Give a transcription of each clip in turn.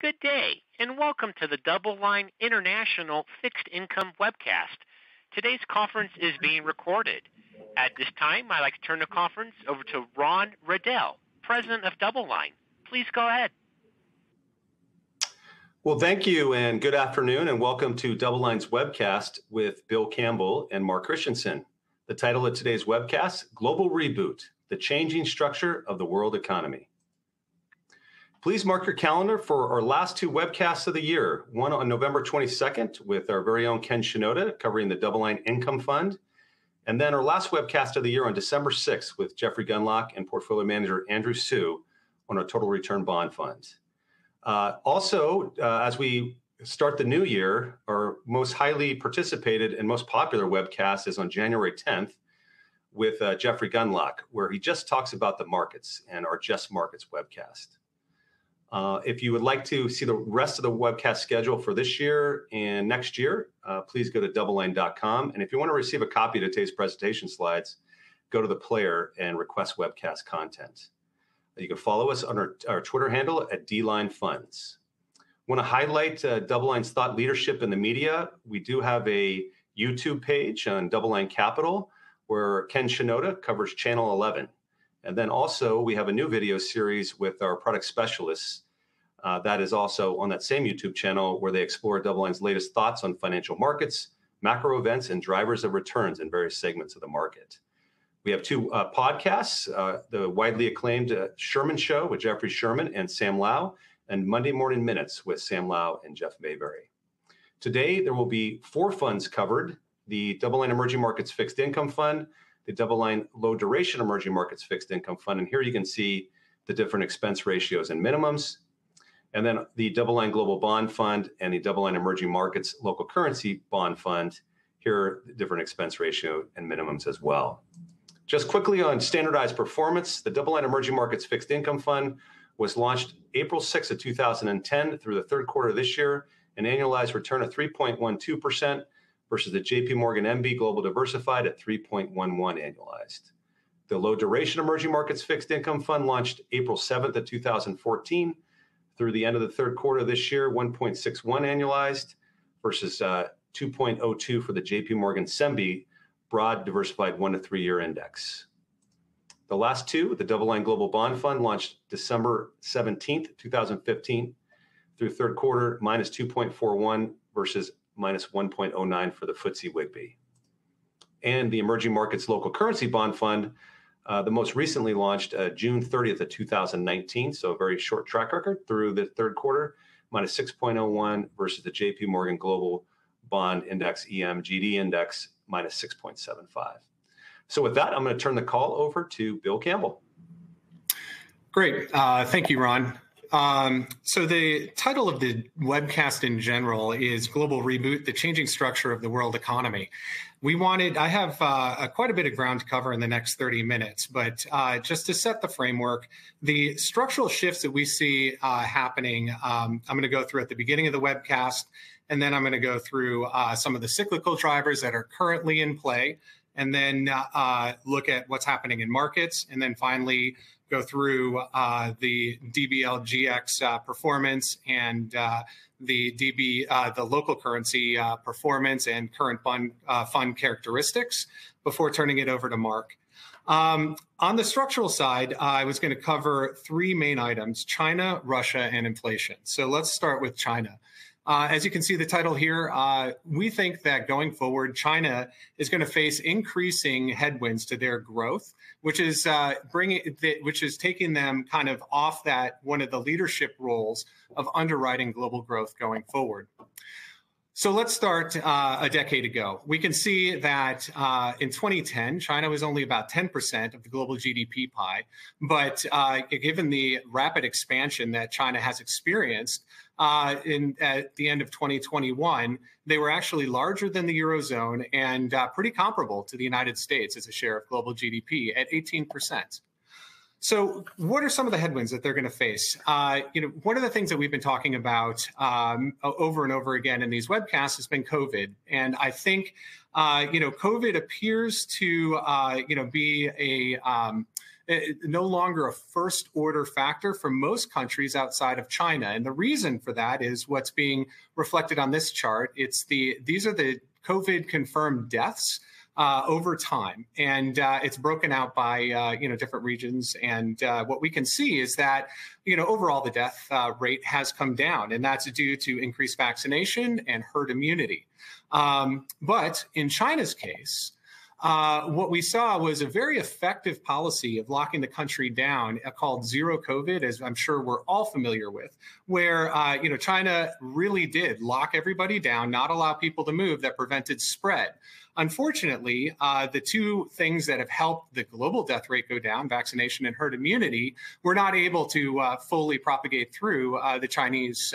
Good day, and welcome to the DoubleLine International Fixed Income Webcast. Today's conference is being recorded. At this time, I'd like to turn the conference over to Ron Riddell, President of DoubleLine. Please go ahead. Well, thank you, and good afternoon, and welcome to DoubleLine's webcast with Bill Campbell and Mark Christensen. The title of today's webcast, Global Reboot, the Changing Structure of the World Economy. Please mark your calendar for our last two webcasts of the year, one on November 22nd with our very own Ken Shinoda covering the DoubleLine Income Fund, and then our last webcast of the year on December 6th with Jeffrey Gunlock and portfolio manager Andrew Sue on our Total Return Bond Fund. As we start the new year, our most highly participated and most popular webcast is on January 10th with Jeffrey Gunlock, where he just talks about the markets and our Just Markets webcast. If you would like to see the rest of the webcast schedule for this year and next year, please go to doubleline.com. And if you want to receive a copy of today's presentation slides, go to the player and request webcast content. You can follow us on our Twitter handle at DLineFunds. I want to highlight DoubleLine's thought leadership in the media. We do have a YouTube page on DoubleLine Capital where Ken Shinoda covers Channel 11. And then also we have a new video series with our product specialists that is also on that same YouTube channel where they explore DoubleLine's latest thoughts on financial markets, macro events, and drivers of returns in various segments of the market. We have two podcasts, the widely acclaimed Sherman Show with Jeffrey Sherman and Sam Lau, and Monday Morning Minutes with Sam Lau and Jeff Mayberry. Today, there will be four funds covered: the DoubleLine Emerging Markets Fixed Income Fund, the DoubleLine Low Duration Emerging Markets Fixed Income Fund, and here you can see the different expense ratios and minimums, and then the DoubleLine Global Bond Fund and the DoubleLine Emerging Markets Local Currency Bond Fund. Here are the different expense ratio and minimums as well. Just quickly on standardized performance, the DoubleLine Emerging Markets Fixed Income Fund was launched April 6th of 2010 through the third quarter of this year, an annualized return of 3.12%, versus the JP Morgan MB Global Diversified at 3.11 annualized. The Low Duration Emerging Markets Fixed Income Fund launched April 7th of 2014 through the end of the third quarter of this year, 1.61 annualized versus 2.02 for the JP Morgan SEMBI Broad Diversified 1 to 3 year index. The last two, the DoubleLine Global Bond Fund launched December 17th, 2015 through third quarter, minus 2.41 versus minus 1.09 for the FTSE WGBI. And the Emerging Markets Local Currency Bond Fund, the most recently launched June 30th of 2019, so a very short track record through the third quarter, minus 6.01 versus the JP Morgan Global Bond Index, EMGD Index, minus 6.75. So with that, I'm going to turn the call over to Bill Campbell. Great. Thank you, Ron. So the title of the webcast in general is Global Reboot, the Changing Structure of the World Economy. I have quite a bit of ground to cover in the next 30 minutes, but just to set the framework, the structural shifts that we see happening, I'm going to go through at the beginning of the webcast, and then I'm going to go through some of the cyclical drivers that are currently in play, and then look at what's happening in markets, and then finally go through the DBLGX performance and the local currency performance and current fund characteristics before turning it over to Mark. On the structural side, I was going to cover three main items: China, Russia, and inflation. So let's start with China. As you can see the title here, we think that going forward, China is going to face increasing headwinds to their growth, which is taking them kind of off that one of the leadership roles of underwriting global growth going forward. So let's start a decade ago. We can see that in 2010, China was only about 10% of the global GDP pie. But given the rapid expansion that China has experienced at the end of 2021, they were actually larger than the Eurozone and pretty comparable to the United States as a share of global GDP at 18%. So what are some of the headwinds that they're going to face? One of the things that we've been talking about over and over again in these webcasts has been COVID. And I think, COVID appears to, be no longer a first order factor for most countries outside of China. And the reason for that is what's being reflected on this chart. These are the COVID confirmed deaths over time, and it's broken out by different regions. And what we can see is that overall the death rate has come down, and that's due to increased vaccination and herd immunity. But in China's case, what we saw was a very effective policy of locking the country down called zero COVID, as I'm sure we're all familiar with, where China really did lock everybody down, not allow people to move, that prevented spread. Unfortunately, the two things that have helped the global death rate go down, vaccination and herd immunity, were not able to fully propagate through the Chinese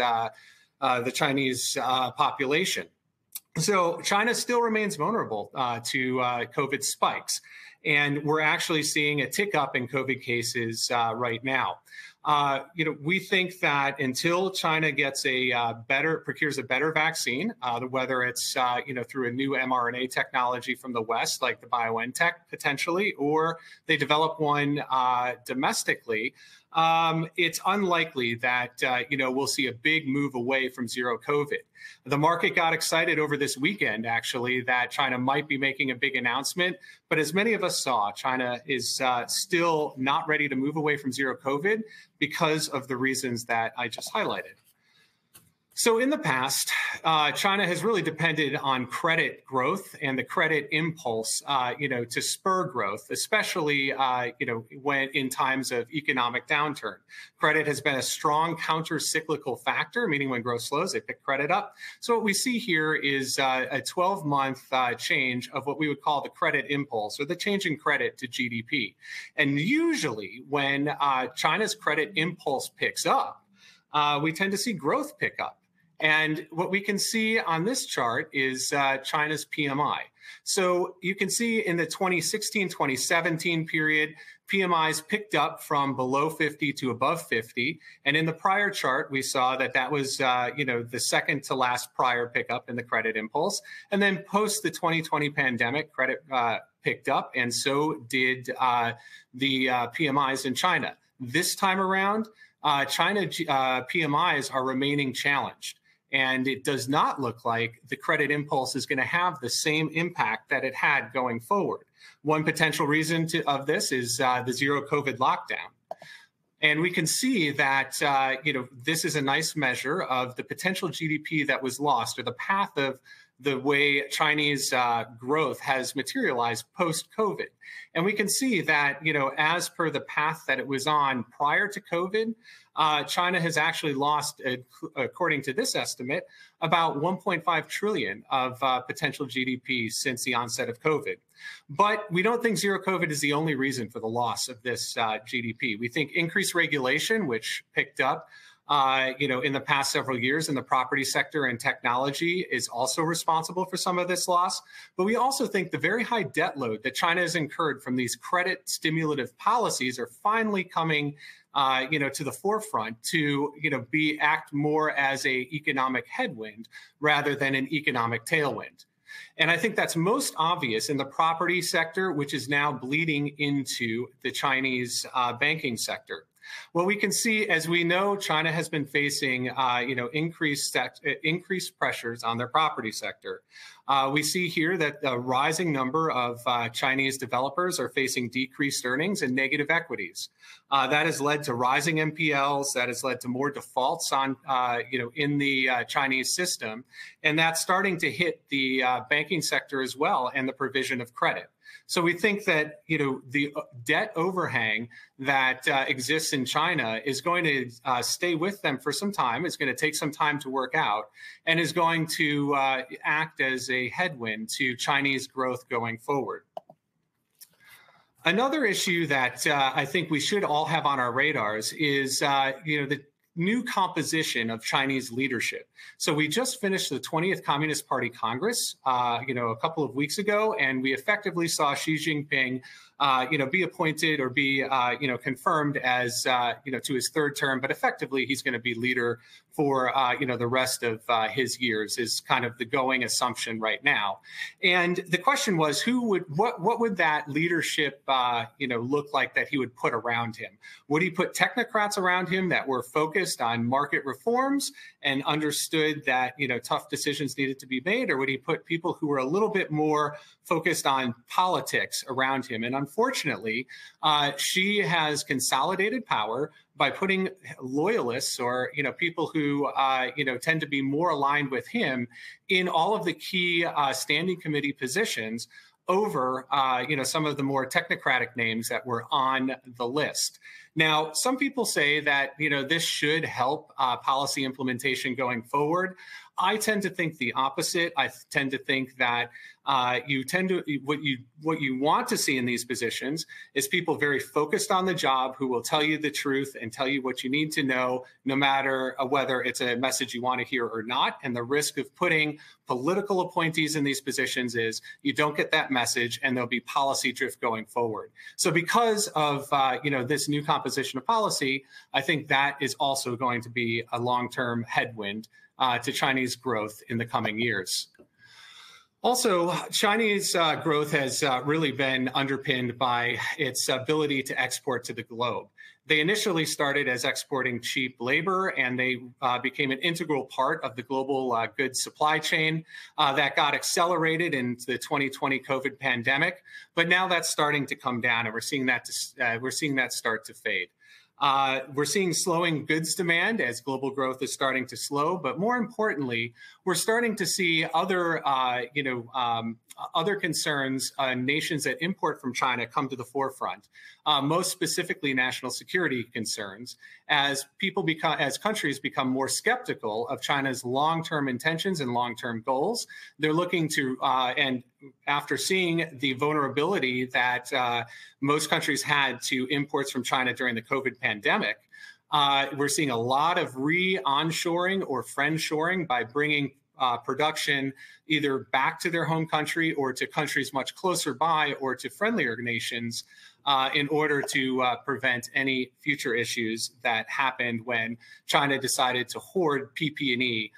population. So China still remains vulnerable to COVID spikes, and we're actually seeing a tick up in COVID cases right now. We think that until China gets procures a better vaccine, whether it's through a new mRNA technology from the West, like the BioNTech potentially, or they develop one domestically, it's unlikely that we'll see a big move away from zero COVID. The market got excited over this weekend, actually, that China might be making a big announcement. But as many of us saw, China is still not ready to move away from zero COVID because of the reasons that I just highlighted. So in the past, China has really depended on credit growth and the credit impulse, to spur growth, especially, when in times of economic downturn. Credit has been a strong counter-cyclical factor, meaning when growth slows, they pick credit up. So what we see here is a 12-month change of what we would call the credit impulse, or the change in credit to GDP. And usually when China's credit impulse picks up, we tend to see growth pick up. And what we can see on this chart is China's PMI. So you can see in the 2016-2017 period, PMIs picked up from below 50 to above 50. And in the prior chart, we saw that was, the second to last prior pickup in the credit impulse. And then post the 2020 pandemic, credit picked up, and so did the PMIs in China. This time around, China PMIs are remaining challenged. And it does not look like the credit impulse is going to have the same impact that it had going forward. One potential reason of this is the zero COVID lockdown. And we can see that, this is a nice measure of the potential GDP that was lost, or the path of the way Chinese growth has materialized post-COVID. And we can see that, as per the path that it was on prior to COVID, China has actually lost, according to this estimate, about 1.5 trillion of potential GDP since the onset of COVID. But we don't think zero COVID is the only reason for the loss of this GDP. We think increased regulation, which picked up in the past several years in the property sector and technology, is also responsible for some of this loss. But we also think the very high debt load that China has incurred from these credit stimulative policies are finally coming to the forefront to, act more as a economic headwind rather than an economic tailwind. And I think that's most obvious in the property sector, which is now bleeding into the Chinese banking sector. Well, we can see, as we know, China has been facing, increased pressures on their property sector. We see here that a rising number of Chinese developers are facing decreased earnings and negative equities. That has led to rising NPLs. That has led to more defaults on, in the Chinese system, and that's starting to hit the banking sector as well, and the provision of credit. So we think that, the debt overhang that exists in China is going to stay with them for some time. It's going to take some time to work out, and is going to act as a headwind to Chinese growth going forward. Another issue that I think we should all have on our radars is, the new composition of Chinese leadership. So we just finished the 20th Communist Party Congress, a couple of weeks ago, and we effectively saw Xi Jinping, be appointed or be, confirmed as, to his third term, but effectively he's going to be leader for, the rest of his years is kind of the going assumption right now. And the question was, what would that leadership, look like that he would put around him? Would he put technocrats around him that were focused on market reforms and understood that, tough decisions needed to be made? Or would he put people who were a little bit more focused on politics around him? And unfortunately, Xi has consolidated power by putting loyalists or people who tend to be more aligned with him in all of the key standing committee positions over some of the more technocratic names that were on the list. Now, some people say that this should help policy implementation going forward. I tend to think the opposite. I tend to think that what you want to see in these positions is people very focused on the job who will tell you the truth and tell you what you need to know, no matter whether it's a message you want to hear or not. And the risk of putting political appointees in these positions is you don't get that message and there'll be policy drift going forward. So because of this new composition of policy, I think that is also going to be a long-term headwind to Chinese growth in the coming years. Also, Chinese growth has really been underpinned by its ability to export to the globe. They initially started as exporting cheap labor, and they became an integral part of the global goods supply chain that got accelerated in the 2020 COVID pandemic. But now that's starting to come down, and we're seeing that start to fade. We're seeing slowing goods demand as global growth is starting to slow, but more importantly, we're starting to see other concerns, nations that import from China come to the forefront. Most specifically, national security concerns, as countries become more skeptical of China's long-term intentions and long-term goals. They're looking to, and after seeing the vulnerability that most countries had to imports from China during the COVID pandemic, we're seeing a lot of re-onshoring or friendshoring by bringing production either back to their home country or to countries much closer by or to friendlier nations in order to prevent any future issues that happened when China decided to hoard PP&E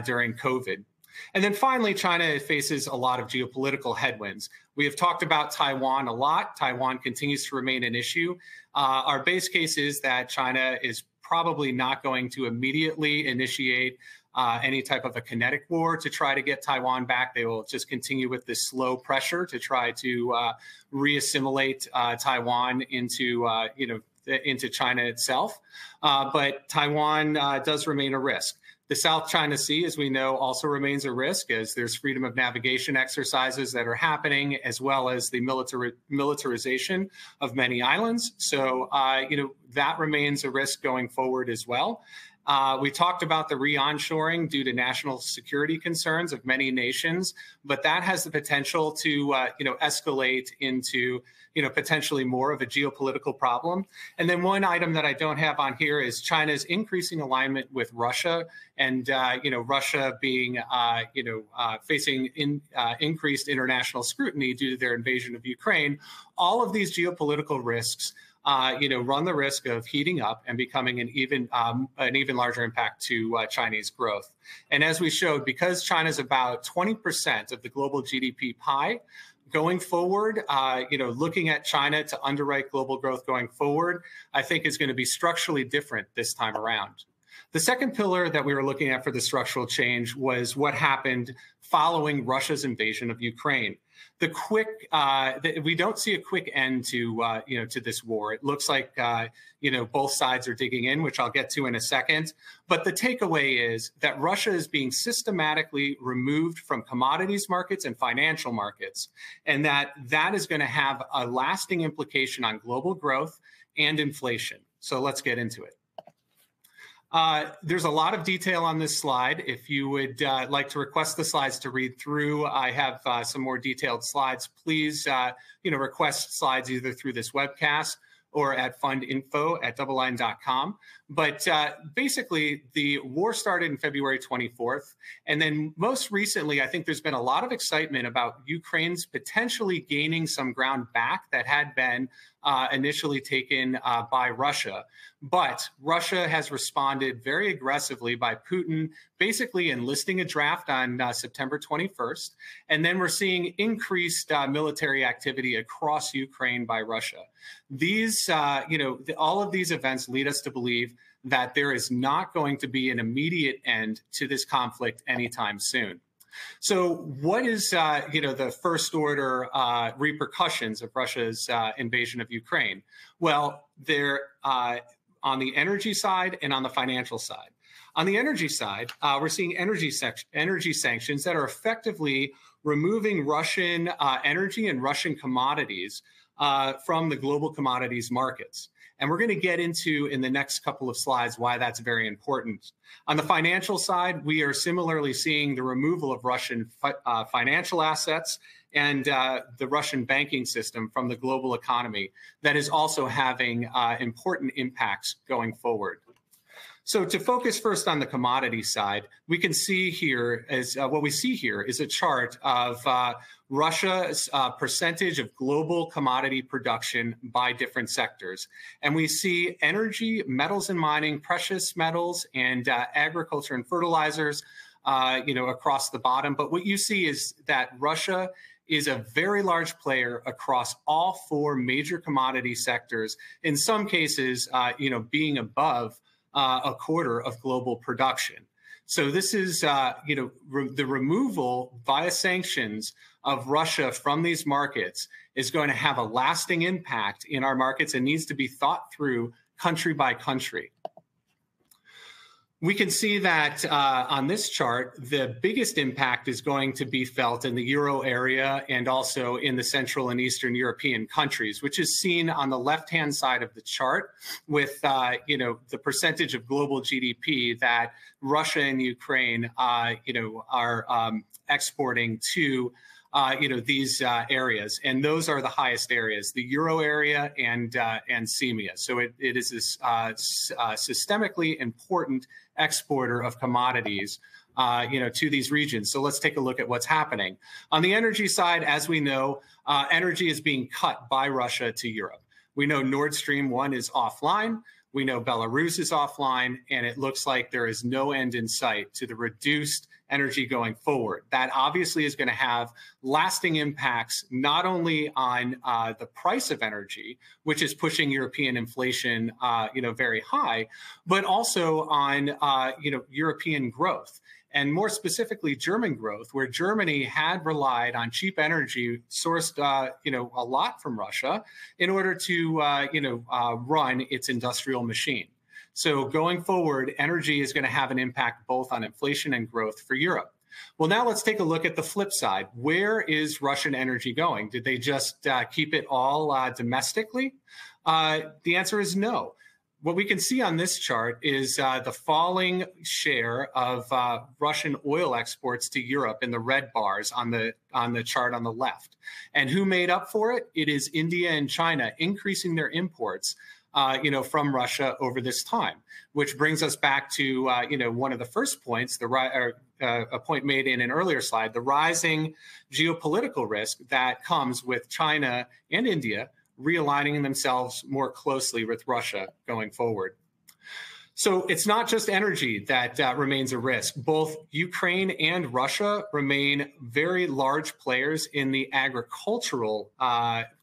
during COVID. And then finally, China faces a lot of geopolitical headwinds. We have talked about Taiwan a lot. Taiwan continues to remain an issue. Our base case is that China is probably not going to immediately initiate any type of a kinetic war to try to get Taiwan back. They will just continue with this slow pressure to try to re-assimilate Taiwan into China itself. But Taiwan does remain a risk. The South China Sea, as we know, also remains a risk as there's freedom of navigation exercises that are happening, as well as the militarization of many islands. So, that remains a risk going forward as well. We talked about the re-onshoring due to national security concerns of many nations, but that has the potential to, escalate into, potentially more of a geopolitical problem. And then one item that I don't have on here is China's increasing alignment with Russia, and Russia being, facing increased international scrutiny due to their invasion of Ukraine. All of these geopolitical risks run the risk of heating up and becoming an even larger impact to Chinese growth. And as we showed, because China's about 20% of the global GDP pie, going forward, looking at China to underwrite global growth going forward, I think is going to be structurally different this time around. The second pillar that we were looking at for the structural change was what happened following Russia's invasion of Ukraine. We don't see a quick end to this war. It looks like both sides are digging in, which I'll get to in a second. But the takeaway is that Russia is being systematically removed from commodities markets and financial markets, and that is going to have a lasting implication on global growth and inflation. So let's get into it. There's a lot of detail on this slide. If you would like to request the slides to read through, I have some more detailed slides. Please, request slides either through this webcast or at fundinfo@doubleline.com. But basically, the war started in February 24th. And then most recently, I think there's been a lot of excitement about Ukraine's potentially gaining some ground back that had been initially taken by Russia. But Russia has responded very aggressively by Putin basically enlisting a draft on September 21st. And then we're seeing increased military activity across Ukraine by Russia. These, all of these events lead us to believe that there is not going to be an immediate end to this conflict anytime soon. So what is, the first order repercussions of Russia's invasion of Ukraine? Well, they're on the energy side and on the financial side. On the energy side, we're seeing energy sanctions that are effectively removing Russian energy and Russian commodities from the global commodities markets. And we're going to get into in the next couple of slides why that's very important. On the financial side, we are similarly seeing the removal of Russian financial assets and the Russian banking system from the global economy that is also having important impacts going forward. So to focus first on the commodity side, we can see here what we see here is a chart of Russia's percentage of global commodity production by different sectors. And we see energy, metals and mining, precious metals, and agriculture and fertilizers, across the bottom. But what you see is that Russia is a very large player across all four major commodity sectors, in some cases, being above a quarter of global production. So this is, the removal via sanctions of Russia from these markets is going to have a lasting impact in our markets and needs to be thought through country by country. We can see that on this chart, the biggest impact is going to be felt in the Euro area and also in the Central and Eastern European countries, which is seen on the left-hand side of the chart with, the percentage of global GDP that Russia and Ukraine, are exporting to these areas, and those are the highest areas: the Euro area and CEMEA. So it is this systemically important exporter of commodities, to these regions. So let's take a look at what's happening on the energy side. As we know, energy is being cut by Russia to Europe. We know Nord Stream 1 is offline. We know Belarus is offline, and it looks like there is no end in sight to the reduced energy going forward. That obviously is going to have lasting impacts, not only on the price of energy, which is pushing European inflation, very high, but also on, European growth. And more specifically, German growth, where Germany had relied on cheap energy sourced, a lot from Russia in order to, run its industrial machine. So going forward, energy is going to have an impact both on inflation and growth for Europe. Well, now let's take a look at the flip side. Where is Russian energy going? Did they just keep it all domestically? The answer is no. What we can see on this chart is the falling share of Russian oil exports to Europe in the red bars on the chart on the left. And who made up for it? It is India and China increasing their imports from Russia over this time, which brings us back to, one of the first points, a point made in an earlier slide, the rising geopolitical risk that comes with China and India realigning themselves more closely with Russia going forward. So it's not just energy that remains a risk. Both Ukraine and Russia remain very large players in the agricultural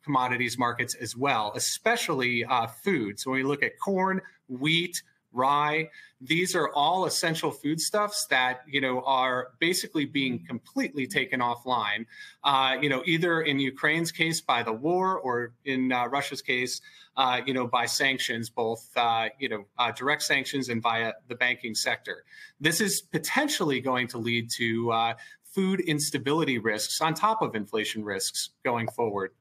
commodities markets as well, especially food. So when we look at corn, wheat, rye, these are all essential foodstuffs that, are basically being completely taken offline, either in Ukraine's case by the war or in Russia's case, by sanctions, both, direct sanctions and via the banking sector. This is potentially going to lead to food instability risks on top of inflation risks going forward.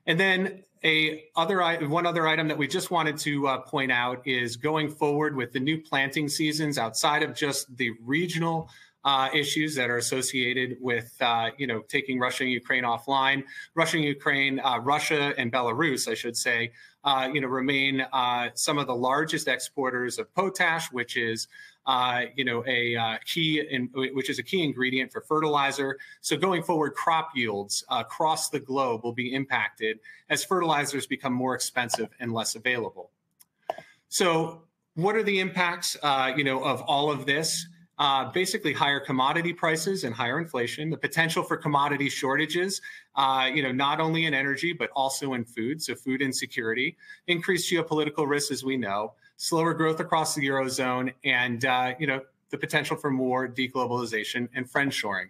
And then one other item that we just wanted to point out is going forward with the new planting seasons outside of just the regional issues that are associated with, taking Russia and Ukraine offline. Russia and Belarus, I should say, remain some of the largest exporters of potash, which is a key ingredient for fertilizer. So going forward, crop yields across the globe will be impacted as fertilizers become more expensive and less available. So what are the impacts, of all of this? Basically higher commodity prices and higher inflation, the potential for commodity shortages, not only in energy, but also in food. So food insecurity, increased geopolitical risks, as we know, slower growth across the Eurozone, and, the potential for more deglobalization and friendshoring.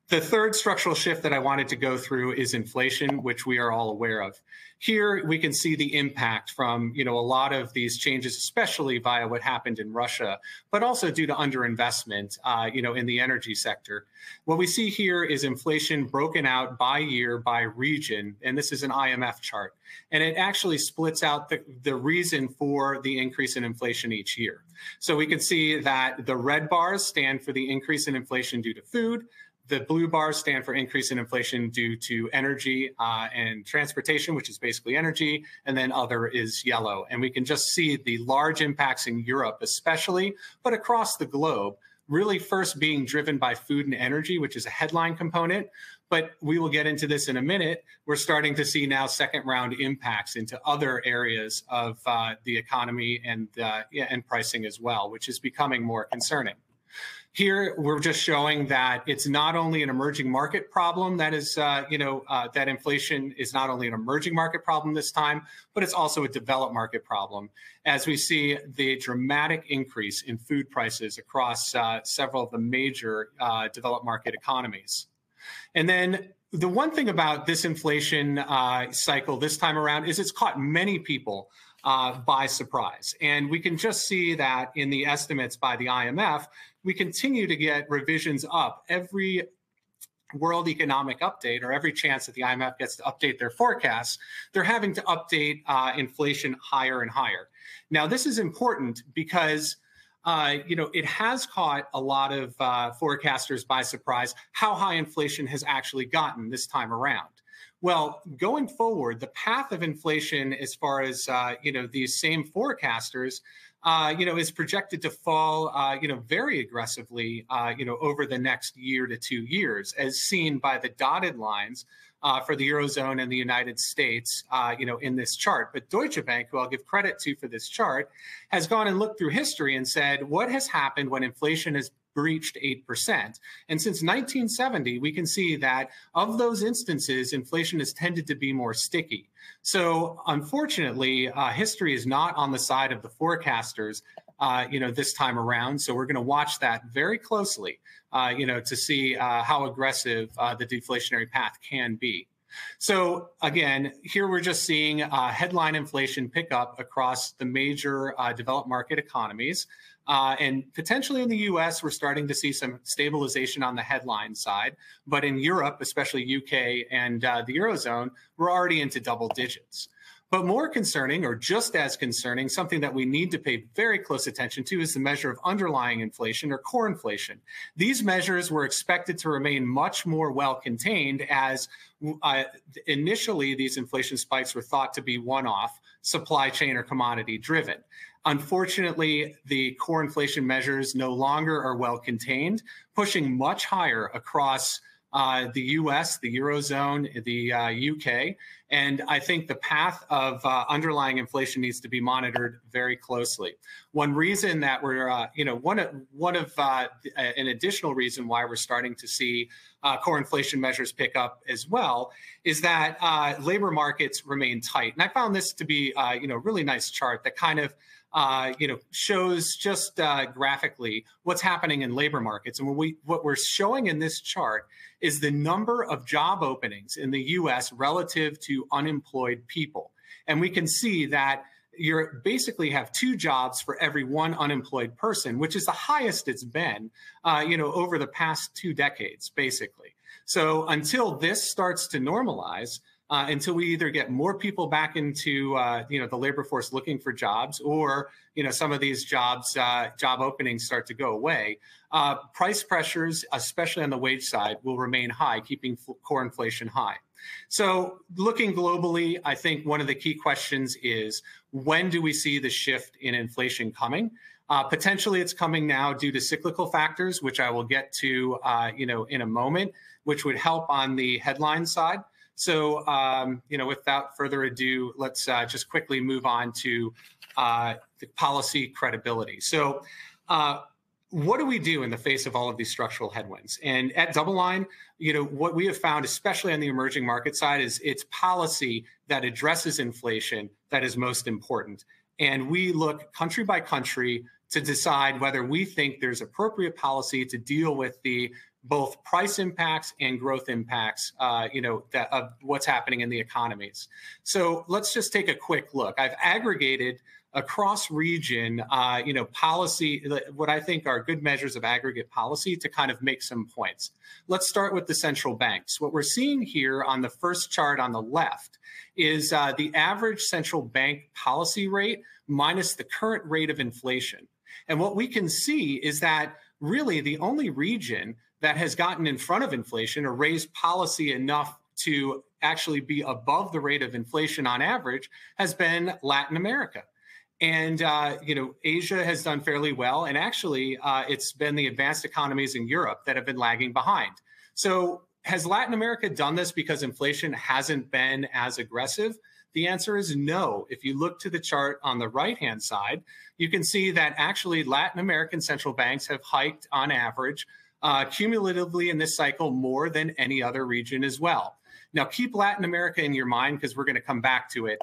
The third structural shift that I wanted to go through is inflation, which we are all aware of. Here we can see the impact from a lot of these changes, especially via what happened in Russia, but also due to underinvestment in the energy sector. What we see here is inflation broken out by year, by region, and this is an IMF chart. And it actually splits out the reason for the increase in inflation each year. So we can see that the red bars stand for the increase in inflation due to food. The blue bars stand for increase in inflation due to energy and transportation, which is basically energy, and then other is yellow. And we can just see the large impacts in Europe especially, but across the globe, really first being driven by food and energy, which is a headline component. But we will get into this in a minute. We're starting to see now second round impacts into other areas of the economy and pricing as well, which is becoming more concerning. Here, we're just showing that it's not only an emerging market problem that is, that inflation is not only an emerging market problem this time, but it's also a developed market problem, as we see the dramatic increase in food prices across several of the major developed market economies. And then the one thing about this inflation cycle this time around is it's caught many people by surprise. And we can just see that in the estimates by the IMF, we continue to get revisions up every World Economic Update, or every chance that the IMF gets to update their forecasts, they're having to update inflation higher and higher. Now, this is important because it has caught a lot of forecasters by surprise how high inflation has actually gotten this time around. Well, going forward, the path of inflation, as far as these same forecasters, is projected to fall, very aggressively, over the next year to 2 years, as seen by the dotted lines for the Eurozone and the United States, in this chart. But Deutsche Bank, who I'll give credit to for this chart, has gone and looked through history and said, what has happened when inflation has breached 8%? And since 1970, we can see that of those instances, inflation has tended to be more sticky. So unfortunately, history is not on the side of the forecasters, this time around. So we're going to watch that very closely, to see how aggressive the deflationary path can be. So again, here we're just seeing headline inflation pick up across the major developed market economies. And potentially in the US, we're starting to see some stabilization on the headline side. But in Europe, especially UK and the Eurozone, we're already into double digits. But more concerning, or just as concerning, something that we need to pay very close attention to is the measure of underlying inflation, or core inflation. These measures were expected to remain much more well contained, as initially these inflation spikes were thought to be one-off, supply chain or commodity driven. Unfortunately, the core inflation measures no longer are well contained, pushing much higher across the US, the Eurozone, the UK. And I think the path of underlying inflation needs to be monitored very closely. One reason that we're, an additional reason why we're starting to see core inflation measures pick up as well is that labor markets remain tight. And I found this to be, a really nice chart that kind of shows just graphically what's happening in labor markets. And what we're showing in this chart is the number of job openings in the US relative to unemployed people. And we can see that you basically have 2 jobs for every 1 unemployed person, which is the highest it's been, over the past 2 decades, basically. So until this starts to normalize, until we either get more people back into the labor force looking for jobs, or some of these job openings start to go away. Price pressures, especially on the wage side, will remain high, keeping core inflation high. So looking globally, I think one of the key questions is, when do we see the shift in inflation coming? Potentially it's coming now due to cyclical factors, which I will get to in a moment, which would help on the headline side. So without further ado, let's just quickly move on to the policy credibility. So what do we do in the face of all of these structural headwinds? And at DoubleLine, what we have found, especially on the emerging market side, is it's policy that addresses inflation that is most important. And we look country by country to decide whether we think there's appropriate policy to deal with the both price impacts and growth impacts, of what's happening in the economies. So let's just take a quick look. I've aggregated across region, policy, what I think are good measures of aggregate policy to kind of make some points. Let's start with the central banks. What we're seeing here on the first chart on the left is the average central bank policy rate minus the current rate of inflation. And what we can see is that really the only region that has gotten in front of inflation or raised policy enough to actually be above the rate of inflation on average has been Latin America. And, Asia has done fairly well. And actually, it's been the advanced economies in Europe that have been lagging behind. So has Latin America done this because inflation hasn't been as aggressive? The answer is no. If you look to the chart on the right-hand side, you can see that actually Latin American central banks have hiked on average cumulatively in this cycle more than any other region as well. Now, keep Latin America in your mind because we're going to come back to it,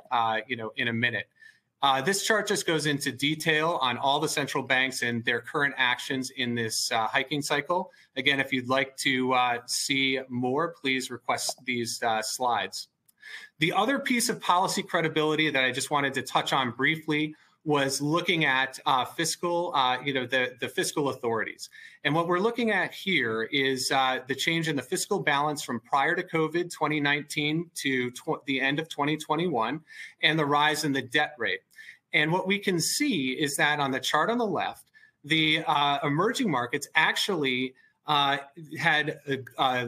in a minute. This chart just goes into detail on all the central banks and their current actions in this hiking cycle. Again, if you'd like to see more, please request these slides. The other piece of policy credibility that I just wanted to touch on briefly was looking at fiscal, the fiscal authorities. And what we're looking at here is the change in the fiscal balance from prior to COVID 2019 to the end of 2021 and the rise in the debt rate. And what we can see is that on the chart on the left, the emerging markets actually had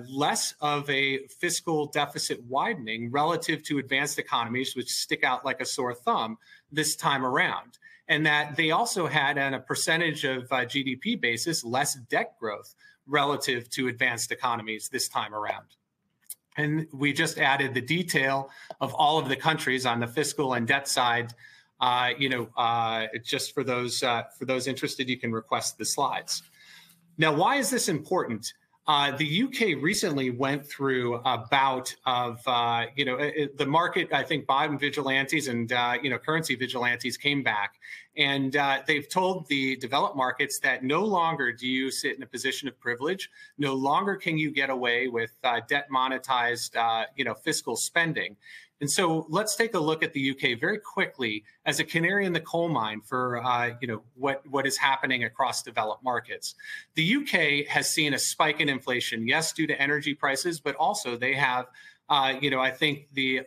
less of a fiscal deficit widening relative to advanced economies, which stick out like a sore thumb this time around. And that they also had, on a percentage of GDP basis, less debt growth relative to advanced economies this time around. And we just added the detail of all of the countries on the fiscal and debt side. Just for those interested, you can request the slides. Now, why is this important? The UK recently went through a bout of, the market, I think bond vigilantes and, currency vigilantes came back. And they've told the developed markets that no longer do you sit in a position of privilege. No longer can you get away with debt monetized, fiscal spending. And so let's take a look at the UK very quickly as a canary in the coal mine for what is happening across developed markets. The UK has seen a spike in inflation, yes, due to energy prices, but also they have, I think the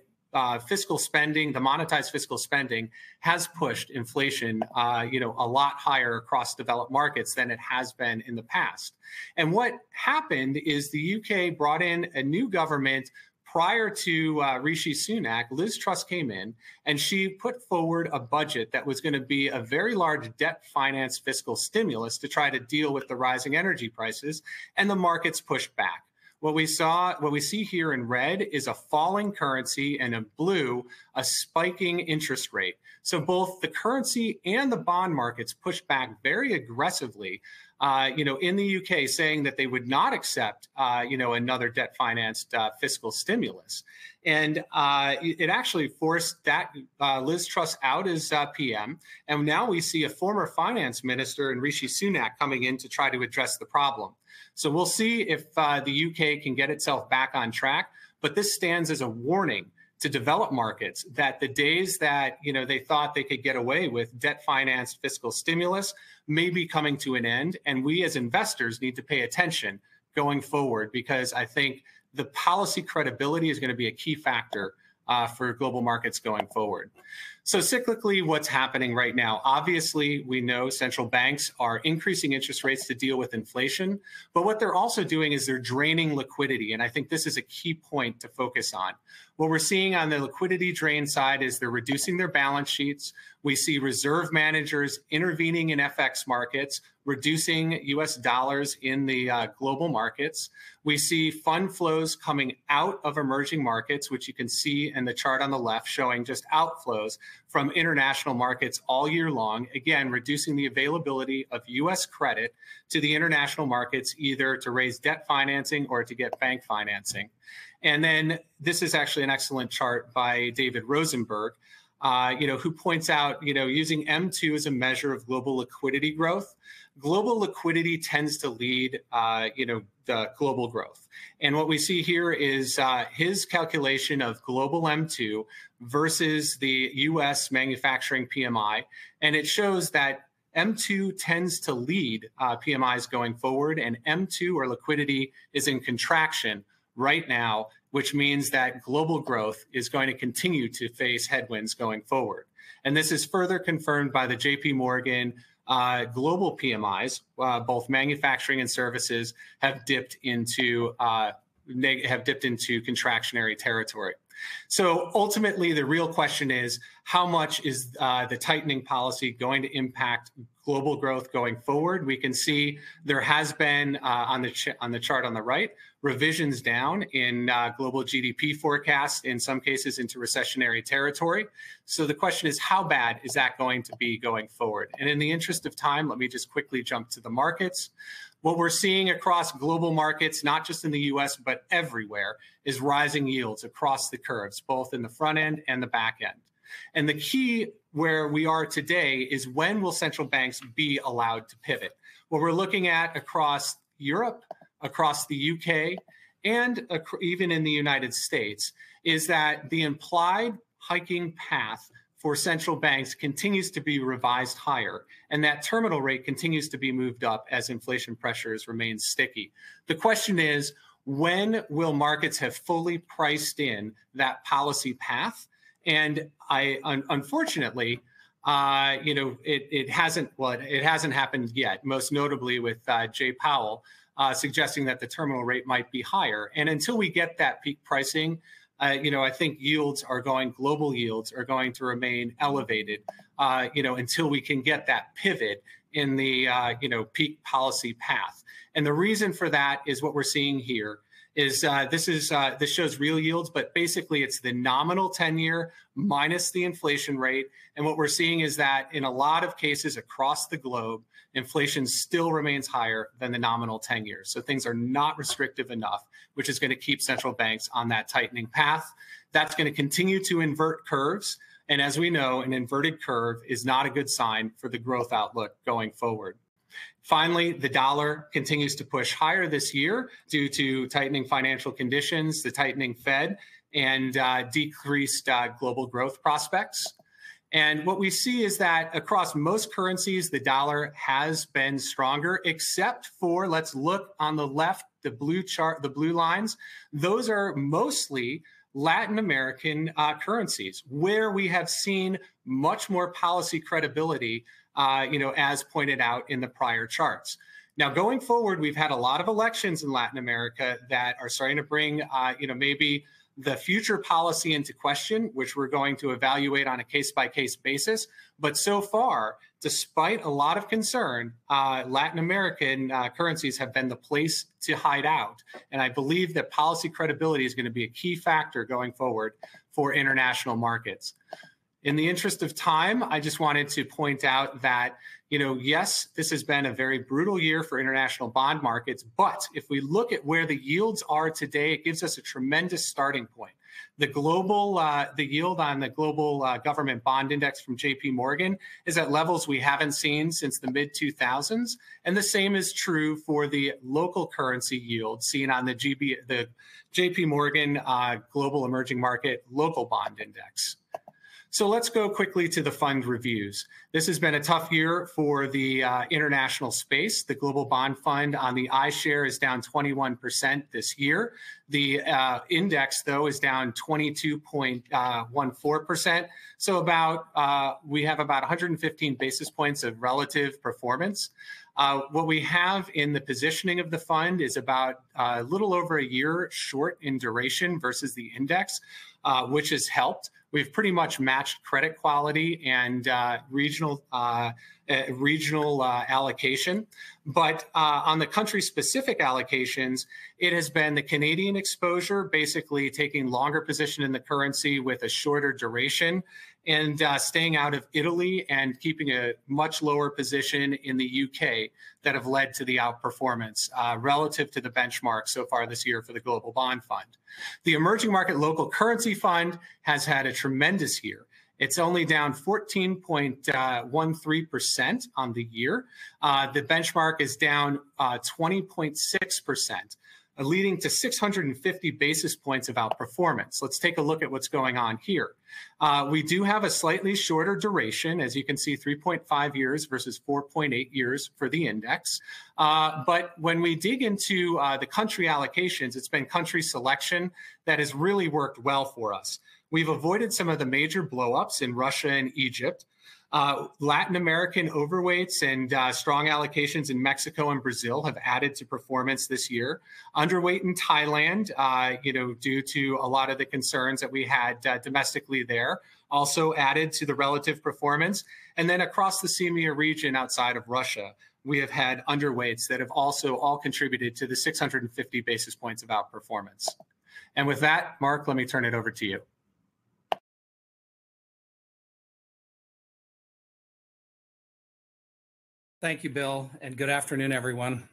fiscal spending, the monetized fiscal spending has pushed inflation, a lot higher across developed markets than it has been in the past. And what happened is the UK brought in a new government. Prior to Rishi Sunak, Liz Truss came in and she put forward a budget that was going to be a very large debt finance fiscal stimulus to try to deal with the rising energy prices, and the markets pushed back. What we see here in red is a falling currency, and in blue, a spiking interest rate. So both the currency and the bond markets pushed back very aggressively, in the UK, saying that they would not accept, another debt financed fiscal stimulus. And it actually forced that Liz Truss out as PM. And now we see a former finance minister in Rishi Sunak coming in to try to address the problem. So we'll see if the UK can get itself back on track. But this stands as a warning to developed markets that the days that they thought they could get away with debt financed fiscal stimulus may be coming to an end. And we as investors need to pay attention going forward, because I think the policy credibility is going to be a key factor for global markets going forward. So cyclically, what's happening right now? Obviously, we know central banks are increasing interest rates to deal with inflation, but what they're also doing is they're draining liquidity. And I think this is a key point to focus on. What we're seeing on the liquidity drain side is they're reducing their balance sheets. We see reserve managers intervening in FX markets, reducing US dollars in the global markets. We see fund flows coming out of emerging markets, which you can see in the chart on the left showing just outflows from international markets all year long, again, reducing the availability of US credit to the international markets, either to raise debt financing or to get bank financing. And then this is actually an excellent chart by David Rosenberg, who points out, using M2 as a measure of global liquidity growth, global liquidity tends to lead, the global growth. And what we see here is his calculation of global M2 versus the US manufacturing PMI. And it shows that M2 tends to lead PMIs going forward, and M2, or liquidity, is in contraction right now, which means that global growth is going to continue to face headwinds going forward. And this is further confirmed by the JP Morgan global PMIs. Both manufacturing and services have dipped into contractionary territory. So ultimately, the real question is, how much is the tightening policy going to impact global growth going forward? We can see there has been, on the chart on the right, revisions down in global GDP forecasts, in some cases into recessionary territory. So the question is, how bad is that going to be going forward? And in the interest of time, let me just quickly jump to the markets. What we're seeing across global markets, not just in the US, but everywhere, is rising yields across the curves, both in the front end and the back end. And the key where we are today is, when will central banks be allowed to pivot? What we're looking at across Europe, across the UK, and even in the United States, is that the implied hiking path for central banks continues to be revised higher, and that terminal rate continues to be moved up as inflation pressures remain sticky. The question is, when will markets have fully priced in that policy path? And unfortunately, it hasn't happened yet, most notably with Jay Powell suggesting that the terminal rate might be higher. And until we get that peak pricing, I think global yields are going to remain elevated, until we can get that pivot in the, peak policy path. And the reason for that is what we're seeing here is this shows real yields, but basically it's the nominal 10-year minus the inflation rate. And what we're seeing is that in a lot of cases across the globe, inflation still remains higher than the nominal 10 years. So things are not restrictive enough, which is going to keep central banks on that tightening path. That's going to continue to invert curves. And as we know, an inverted curve is not a good sign for the growth outlook going forward. Finally, the dollar continues to push higher this year due to tightening financial conditions, the tightening Fed, and decreased global growth prospects. And what we see is that across most currencies, the dollar has been stronger, except for, let's look on the left, the blue chart, the blue lines. Those are mostly Latin American currencies, where we have seen much more policy credibility, as pointed out in the prior charts. Now, going forward, we've had a lot of elections in Latin America that are starting to bring, maybe the future policy into question, which we're going to evaluate on a case-by-case basis. But so far, despite a lot of concern, Latin American currencies have been the place to hide out. And I believe that policy credibility is going to be a key factor going forward for international markets. In the interest of time, I just wanted to point out that, yes, this has been a very brutal year for international bond markets, but if we look at where the yields are today, it gives us a tremendous starting point. The yield on the global government bond index from JP Morgan is at levels we haven't seen since the mid-2000s, and the same is true for the local currency yield seen on the JP Morgan Global Emerging Market Local Bond Index. So let's go quickly to the fund reviews. This has been a tough year for the international space. The Global Bond Fund on the iShare is down 21% this year. The index, though, is down 22.14%. So we have about 115 basis points of relative performance. What we have in the positioning of the fund is about a little over a year short in duration versus the index, which has helped. We've pretty much matched credit quality and regional allocation. But on the country-specific allocations, it has been the Canadian exposure, basically taking longer position in the currency with a shorter duration, and staying out of Italy and keeping a much lower position in the UK that have led to the outperformance relative to the benchmark so far this year for the Global Bond Fund. The Emerging Market Local Currency Fund has had a tremendous year. It's only down 14.13% on the year. The benchmark is down 20.6%. Leading to 650 basis points of outperformance. Let's take a look at what's going on here. We do have a slightly shorter duration, as you can see, 3.5 years versus 4.8 years for the index. But when we dig into the country allocations, it's been country selection that has really worked well for us. We've avoided some of the major blowups in Russia and Egypt. Latin American overweights and strong allocations in Mexico and Brazil have added to performance this year. Underweight in Thailand, due to a lot of the concerns that we had domestically there, also added to the relative performance. And then across the CEMEA region outside of Russia, we have had underweights that have also all contributed to the 650 basis points of outperformance. And with that, Mark, let me turn it over to you. Thank you, Bill, and good afternoon, everyone.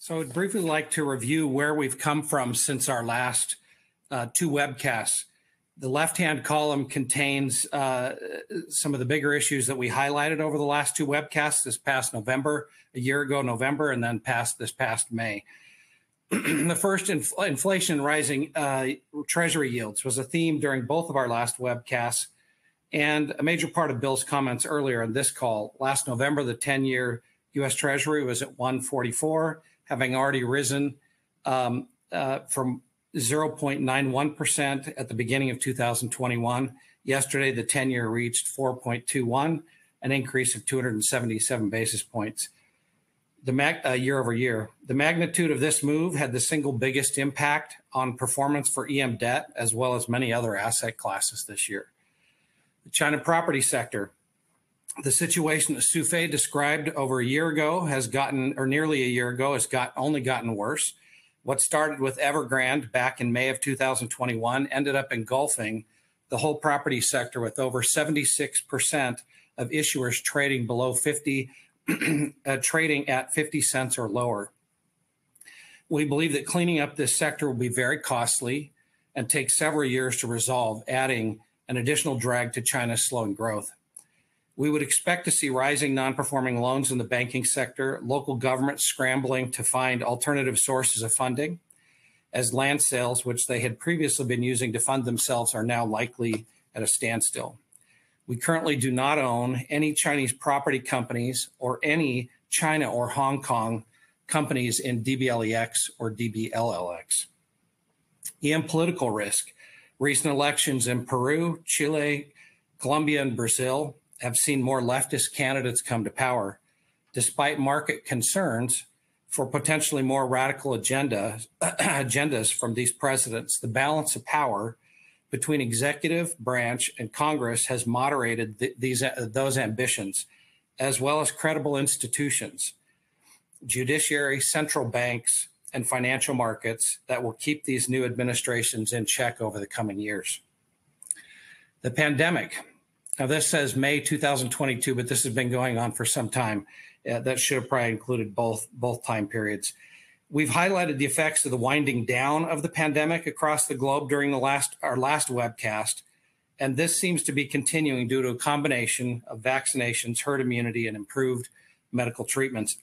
So I'd briefly like to review where we've come from since our last two webcasts. The left-hand column contains some of the bigger issues that we highlighted over the last two webcasts, this past November, a year ago November, and then this past May. The first, inflation rising treasury yields was a theme during both of our last webcasts and a major part of Bill's comments earlier in this call. Last November, the 10-year U.S. Treasury was at 144, having already risen from 0.91% at the beginning of 2021. Yesterday, the 10-year reached 4.21, an increase of 277 basis points. Year over year. The magnitude of this move had the single biggest impact on performance for EM debt, as well as many other asset classes this year. The China property sector. The situation that Sufei described over a year ago nearly a year ago, has only gotten worse. What started with Evergrande back in May of 2021 ended up engulfing the whole property sector, with over 76% of issuers trading below 50 trading at 50 cents or lower. We believe that cleaning up this sector will be very costly and take several years to resolve, adding an additional drag to China's slowing growth. We would expect to see rising non-performing loans in the banking sector, local governments scrambling to find alternative sources of funding, as land sales, which they had previously been using to fund themselves, are now likely at a standstill. We currently do not own any Chinese property companies or any China or Hong Kong companies in DBLEX or DBLLX. EM political risk. Recent elections in Peru, Chile, Colombia, and Brazil have seen more leftist candidates come to power. Despite market concerns for potentially more radical agendas from these presidents, the balance of power between executive branch and Congress has moderated those ambitions, as well as credible institutions, judiciary, central banks, and financial markets that will keep these new administrations in check over the coming years. The pandemic. Now, this says May 2022, but this has been going on for some time. That should have probably included both time periods. We've highlighted the effects of the winding down of the pandemic across the globe during our last webcast, and this seems to be continuing due to a combination of vaccinations, herd immunity, and improved medical treatments.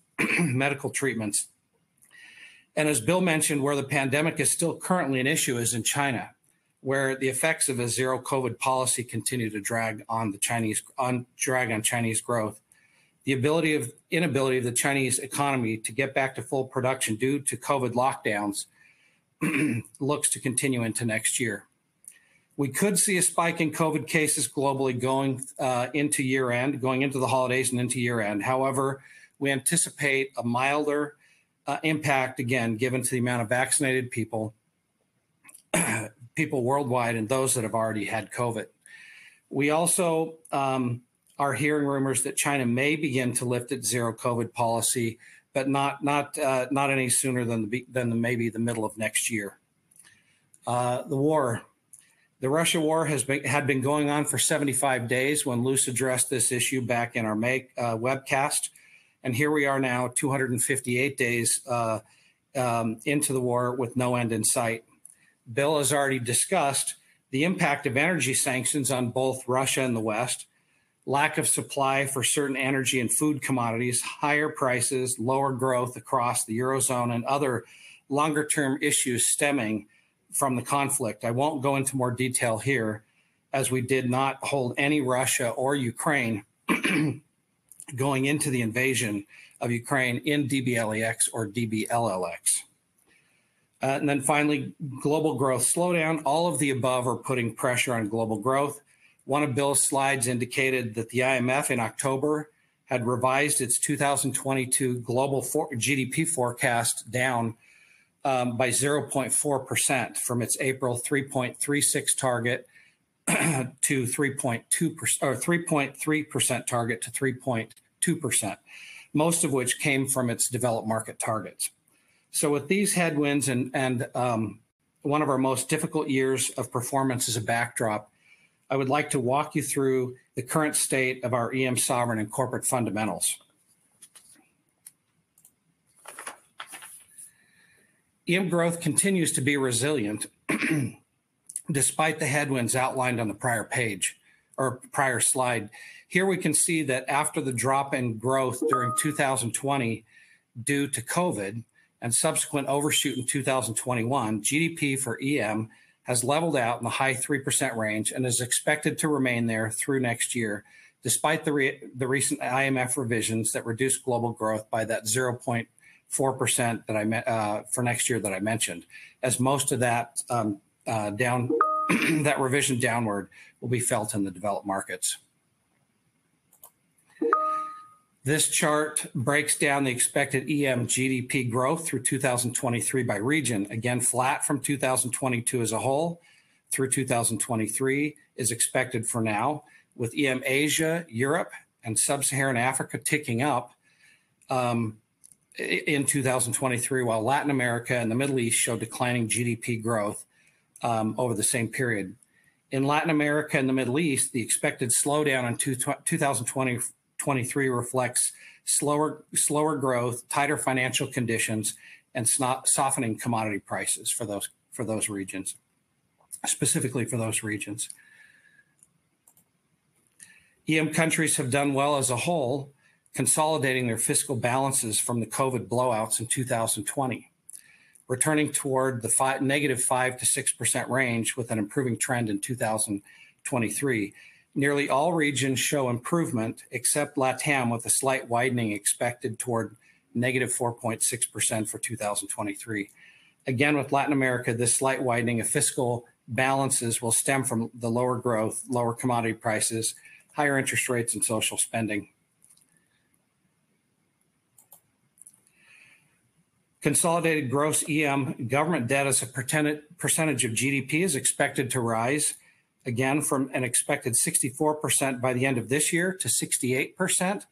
And as Bill mentioned, where the pandemic is still currently an issue is in China, where the effects of a zero COVID policy continue to drag on Chinese growth. The inability of the Chinese economy to get back to full production due to COVID lockdowns looks to continue into next year. We could see a spike in COVID cases globally going into year-end, going into the holidays and into year-end. However, we anticipate a milder impact, again, given to the amount of vaccinated people worldwide and those that have already had COVID. We also are hearing rumors that China may begin to lift its zero COVID policy, but not any sooner than maybe the middle of next year. The Russia war had been going on for 75 days when Luce addressed this issue back in our May webcast. And here we are now 258 days into the war with no end in sight. Bill has already discussed the impact of energy sanctions on both Russia and the West, lack of supply for certain energy and food commodities, higher prices, lower growth across the Eurozone, and other longer-term issues stemming from the conflict. I won't go into more detail here, as we did not hold any Russia or Ukraine going into the invasion of Ukraine in DBLEX or DBLLX. And then finally, global growth slowdown. All of the above are putting pressure on global growth. One of Bill's slides indicated that the IMF in October had revised its 2022 global GDP forecast down by 0.4% from its April 3.36 target to 3.2% or 3.3% target to 3.2%, most of which came from its developed market targets. So with these headwinds and one of our most difficult years of performance as a backdrop, I would like to walk you through the current state of our EM sovereign and corporate fundamentals. EM growth continues to be resilient despite the headwinds outlined on the prior page or prior slide. Here we can see that after the drop in growth during 2020 due to COVID and subsequent overshoot in 2021, GDP for EM has leveled out in the high 3% range and is expected to remain there through next year, despite the recent IMF revisions that reduced global growth by that 0.4% that for next year that I mentioned, as most of that that revision downward will be felt in the developed markets. This chart breaks down the expected EM GDP growth through 2023 by region. Again, flat from 2022 as a whole through 2023 is expected for now, with EM Asia, Europe, and Sub-Saharan Africa ticking up in 2023, while Latin America and the Middle East show declining GDP growth over the same period. In Latin America and the Middle East, the expected slowdown in 2023 reflects slower growth, tighter financial conditions, and softening commodity prices for those regions, specifically for those regions. EM countries have done well as a whole, consolidating their fiscal balances from the COVID blowouts in 2020, returning toward the -5 to 6% range with an improving trend in 2023. Nearly all regions show improvement except LATAM, with a slight widening expected toward -4.6% for 2023. Again, with Latin America, this slight widening of fiscal balances will stem from the lower growth, lower commodity prices, higher interest rates, and social spending. Consolidated gross EM government debt as a percentage of GDP is expected to rise, again, from an expected 64% by the end of this year to 68%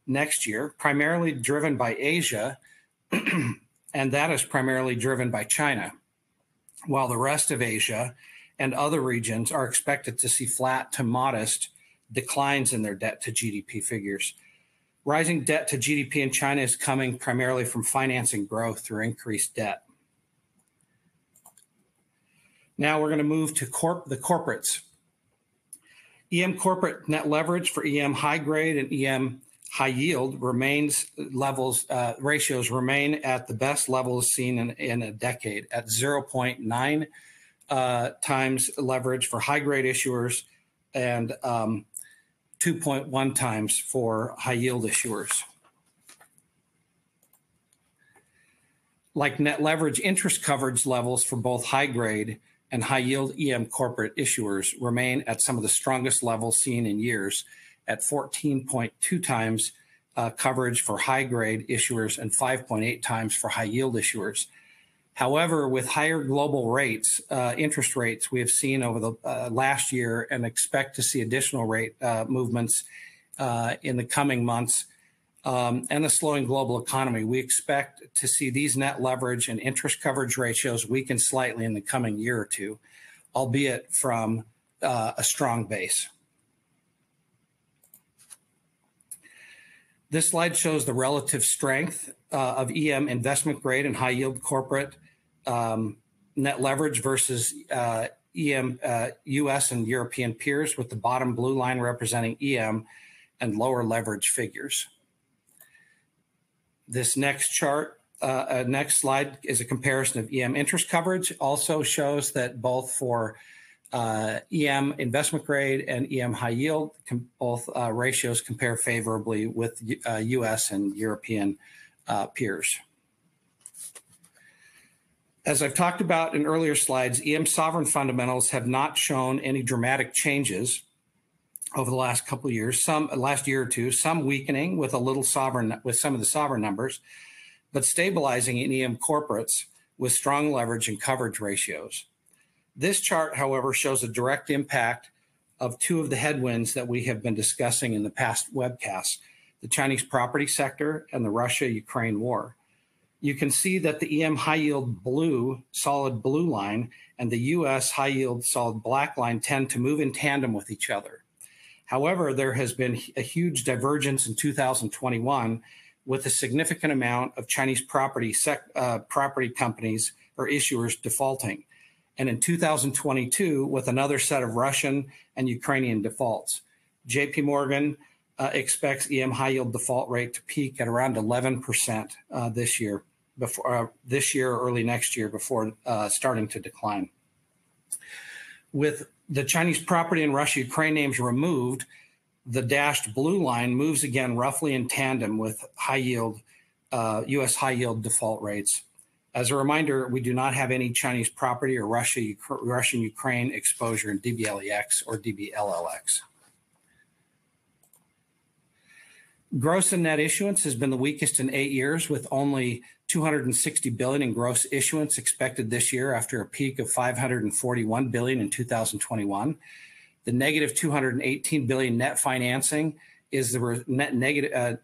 next year, primarily driven by Asia, and that is primarily driven by China, while the rest of Asia and other regions are expected to see flat to modest declines in their debt to GDP figures. Rising debt to GDP in China is coming primarily from financing growth through increased debt. Now we're going to move to the corporates. EM corporate net leverage for EM high grade and EM High yield ratios remain at the best levels seen in a decade at 0.9 times leverage for high grade issuers and 2.1 times for high yield issuers. Like net leverage, interest coverage levels for both high grade and high yield EM corporate issuers remain at some of the strongest levels seen in years at 14.2 times coverage for high grade issuers and 5.8 times for high yield issuers. However, with higher global rates, interest rates we have seen over the last year and expect to see additional rate movements in the coming months and a slowing global economy, we expect to see these net leverage and interest coverage ratios weaken slightly in the coming year or two, albeit from a strong base. This slide shows the relative strength of EM investment grade and high yield corporate net leverage versus EM US and European peers, with the bottom blue line representing EM and lower leverage figures. This next chart, next slide is a comparison of EM interest coverage. Also shows that both for EM investment grade and EM high yield, both ratios compare favorably with US and European peers. As I've talked about in earlier slides, EM sovereign fundamentals have not shown any dramatic changes over the last couple of years, last year or two, some weakening with some of the sovereign numbers, but stabilizing in EM corporates with strong leverage and coverage ratios. This chart, however, shows a direct impact of two of the headwinds that we have been discussing in the past webcasts, the Chinese property sector and the Russia-Ukraine war. You can see that the EM high yield solid blue line and the US high yield solid black line tend to move in tandem with each other. However, there has been a huge divergence in 2021 with a significant amount of Chinese property companies or issuers defaulting. And in 2022, with another set of Russian and Ukrainian defaults. JP Morgan expects EM high yield default rate to peak at around 11% this year or early next year before starting to decline. With the Chinese property and Russia-Ukraine names removed, the dashed blue line moves again roughly in tandem with high yield, US high yield default rates. As a reminder, we do not have any Chinese property or Russian-Ukraine exposure in DBLEX or DBLLX. Gross and net issuance has been the weakest in 8 years, with only $260 billion in gross issuance expected this year after a peak of $541 billion in 2021. The negative $218 billion net financing is the negative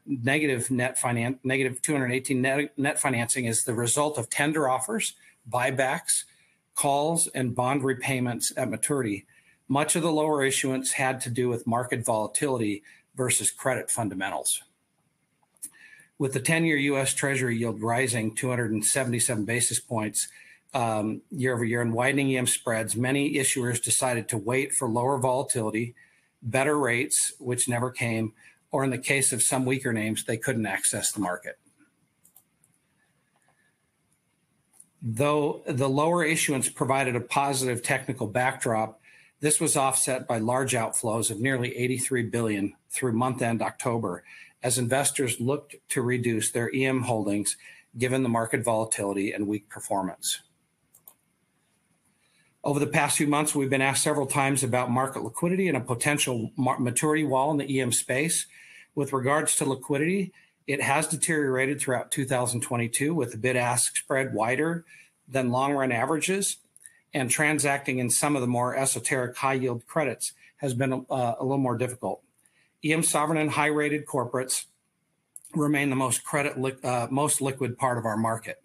218 net financing is the result of tender offers, buybacks, calls, and bond repayments at maturity. Much of the lower issuance had to do with market volatility versus credit fundamentals. With the 10-year U.S. Treasury yield rising 277 basis points year over year and widening EM spreads, many issuers decided to wait for lower volatility, better rates, which never came, or in the case of some weaker names, they couldn't access the market. Though the lower issuance provided a positive technical backdrop, this was offset by large outflows of nearly $83 billion through month-end October as investors looked to reduce their EM holdings given the market volatility and weak performance. Over the past few months, we've been asked several times about market liquidity and a potential maturity wall in the EM space. With regards to liquidity, it has deteriorated throughout 2022 with the bid-ask spread wider than long-run averages, and transacting in some of the more esoteric high-yield credits has been a little more difficult. EM sovereign and high-rated corporates remain the most most liquid part of our market.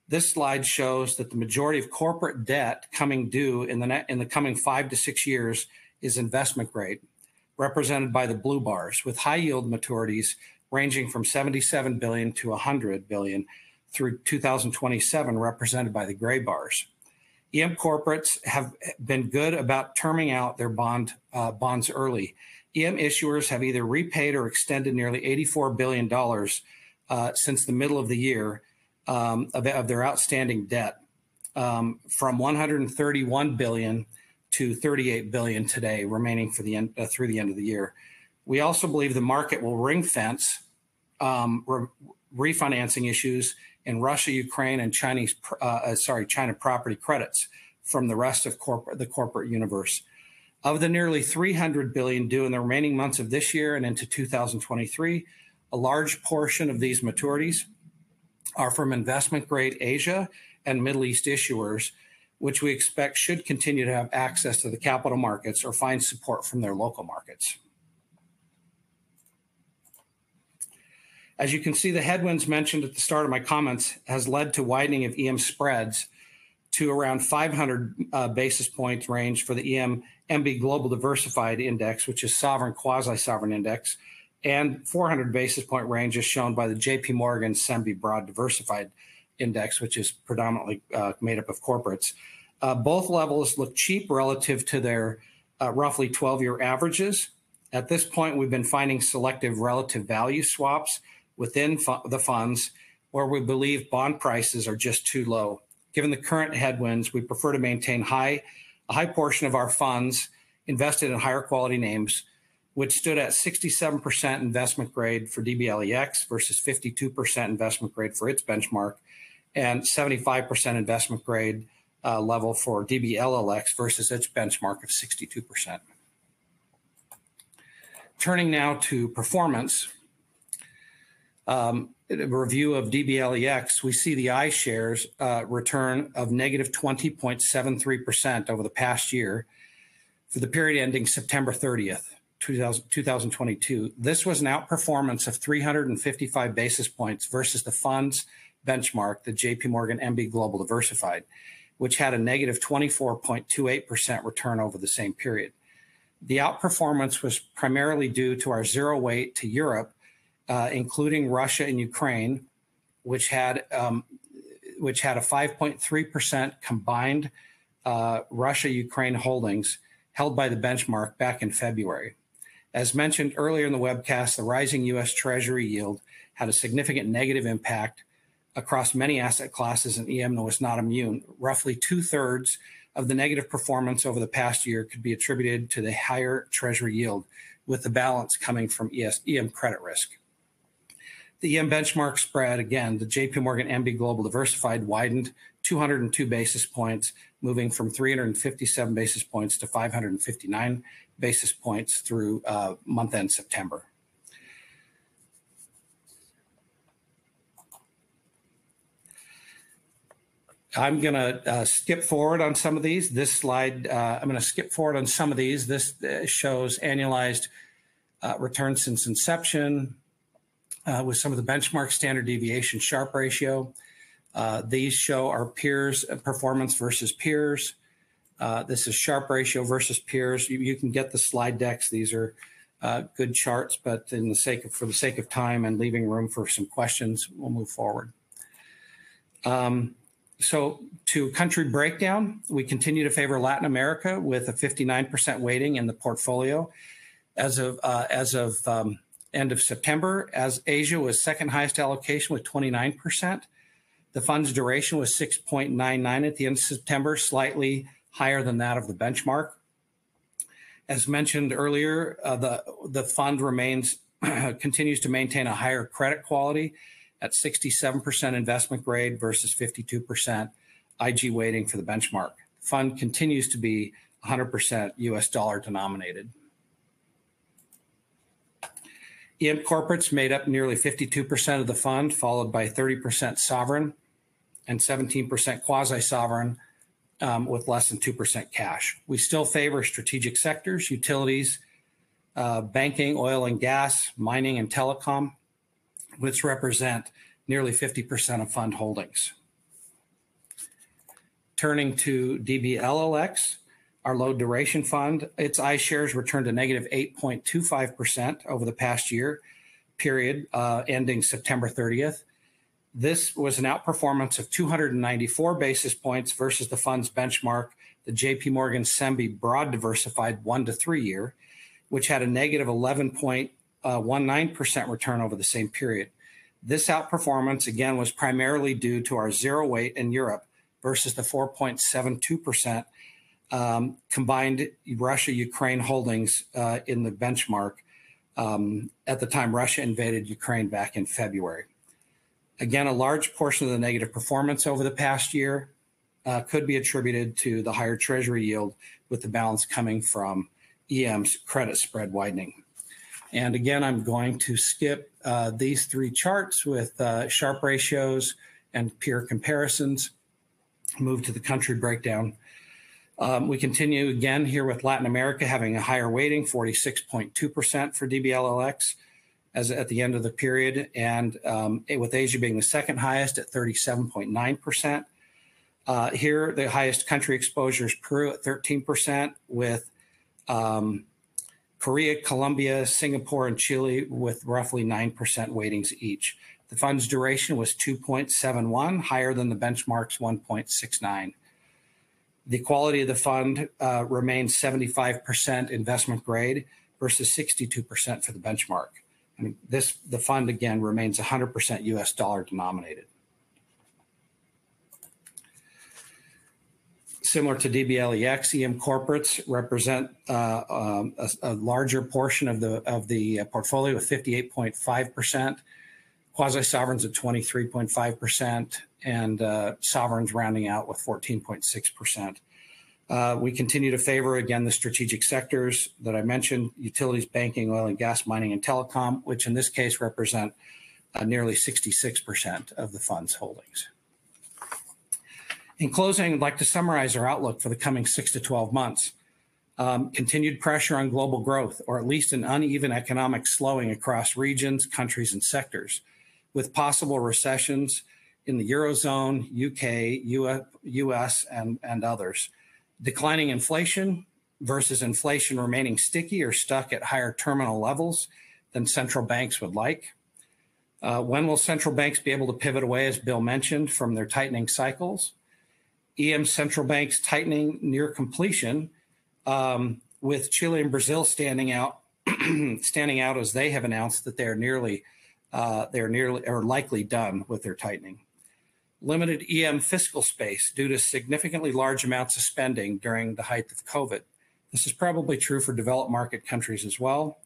This slide shows that the majority of corporate debt coming due in the coming 5 to 6 years is investment grade, represented by the blue bars, with high-yield maturities ranging from $77 billion to $100 billion through 2027, represented by the gray bars. EM corporates have been good about terming out their bonds early, EM issuers have either repaid or extended nearly $84 billion since the middle of the year of their outstanding debt, from $131 billion to $38 billion today, remaining for the end, through the end of the year. We also believe the market will ring fence refinancing issues in Russia, Ukraine, and China property credits from the rest of the corporate universe. Of the nearly $300 billion due in the remaining months of this year and into 2023, a large portion of these maturities are from investment-grade Asia and Middle East issuers, which we expect should continue to have access to the capital markets or find support from their local markets. As you can see, the headwinds mentioned at the start of my comments has led to widening of EM spreads to around 500 basis points range for the EMMB Global Diversified Index, which is sovereign quasi-sovereign index, and 400 basis point range is shown by the JP Morgan SEMBI Broad Diversified Index, which is predominantly made up of corporates. Both levels look cheap relative to their roughly 12-year averages. At this point, we've been finding selective relative value swaps within the funds where we believe bond prices are just too low. Given the current headwinds, we prefer to maintain a high portion of our funds invested in higher quality names, which stood at 67% investment grade for DBLEX versus 52% investment grade for its benchmark, and 75% investment grade level for DBLLX versus its benchmark of 62%. Turning now to performance, a review of DBLEX, we see the iShares return of negative 20.73% over the past year for the period ending September 30th, 2022. This was an outperformance of 355 basis points versus the fund's benchmark, the JP Morgan MB Global Diversified, which had a negative 24.28% return over the same period. The outperformance was primarily due to our zero weight to Europe, including Russia and Ukraine, which had a 5.3% combined Russia-Ukraine holdings held by the benchmark back in February. As mentioned earlier in the webcast, the rising U.S. Treasury yield had a significant negative impact across many asset classes, and EM was not immune. Roughly 2/3 of the negative performance over the past year could be attributed to the higher Treasury yield, with the balance coming from EM credit risk. The EM benchmark spread, again, the JP Morgan MB Global Diversified widened 202 basis points, moving from 357 basis points to 559 basis points through month-end September. I'm going to skip forward on some of these. This slide, I'm going to skip forward on some of these. This shows annualized returns since inception with some of the benchmark standard deviation Sharpe ratio. These show our peers' performance versus peers. This is Sharpe ratio versus peers. You can get the slide decks. These are good charts, but for the sake of time and leaving room for some questions, we'll move forward. So to country breakdown, we continue to favor Latin America with a 59% weighting in the portfolio as of end of September, as Asia was second highest allocation with 29%. The fund's duration was 6.99 at the end of September, slightly higher than that of the benchmark. As mentioned earlier, the fund continues to maintain a higher credit quality at 67% investment grade versus 52% IG weighting for the benchmark. The fund continues to be 100% US dollar denominated. EM corporates made up nearly 52% of the fund, followed by 30% sovereign and 17% quasi-sovereign with less than 2% cash. We still favor strategic sectors, utilities, banking, oil and gas, mining, and telecom, which represent nearly 50% of fund holdings. Turning to DBLLX, our low duration fund, its iShares returned a negative 8.25% over the past year period ending September 30th. This was an outperformance of 294 basis points versus the fund's benchmark, the JP Morgan SEMBI Broad Diversified 1 to 3 year, which had a negative 11.19% return over the same period. This outperformance, again, was primarily due to our zero weight in Europe versus the 4.72% combined Russia-Ukraine holdings in the benchmark at the time Russia invaded Ukraine back in February. Again, a large portion of the negative performance over the past year could be attributed to the higher treasury yield, with the balance coming from EM's credit spread widening. And again, I'm going to skip these three charts with Sharpe ratios and peer comparisons, move to the country breakdown. We continue again here with Latin America having a higher weighting, 46.2% for DBLLX as at the end of the period, and with Asia being the second highest at 37.9%. Here, the highest country exposure is Peru at 13%, with Korea, Colombia, Singapore, and Chile with roughly 9% weightings each. The fund's duration was 2.71, higher than the benchmark's 1.69. The quality of the fund remains 75% investment grade versus 62% for the benchmark. And the fund, again, remains 100% US dollar denominated. Similar to DBLEX, EM corporates represent a larger portion of the portfolio with 58.5%, quasi-sovereigns at 23.5%, and sovereigns rounding out with 14.6%. We continue to favor, again, the strategic sectors that I mentioned: utilities, banking, oil and gas, mining, and telecom, which in this case represent nearly 66% of the fund's holdings. In closing, I'd like to summarize our outlook for the coming 6 to 12 months. Continued pressure on global growth, or at least an uneven economic slowing across regions, countries, and sectors, with possible recessions in the Eurozone, UK, US, and others. Declining inflation versus inflation remaining sticky or stuck at higher terminal levels than central banks would like. When will central banks be able to pivot away, as Bill mentioned, from their tightening cycles? EM central banks tightening near completion, with Chile and Brazil standing out as they have announced that they're nearly or likely done with their tightening. Limited EM fiscal space due to significantly large amounts of spending during the height of COVID. This is probably true for developed market countries as well.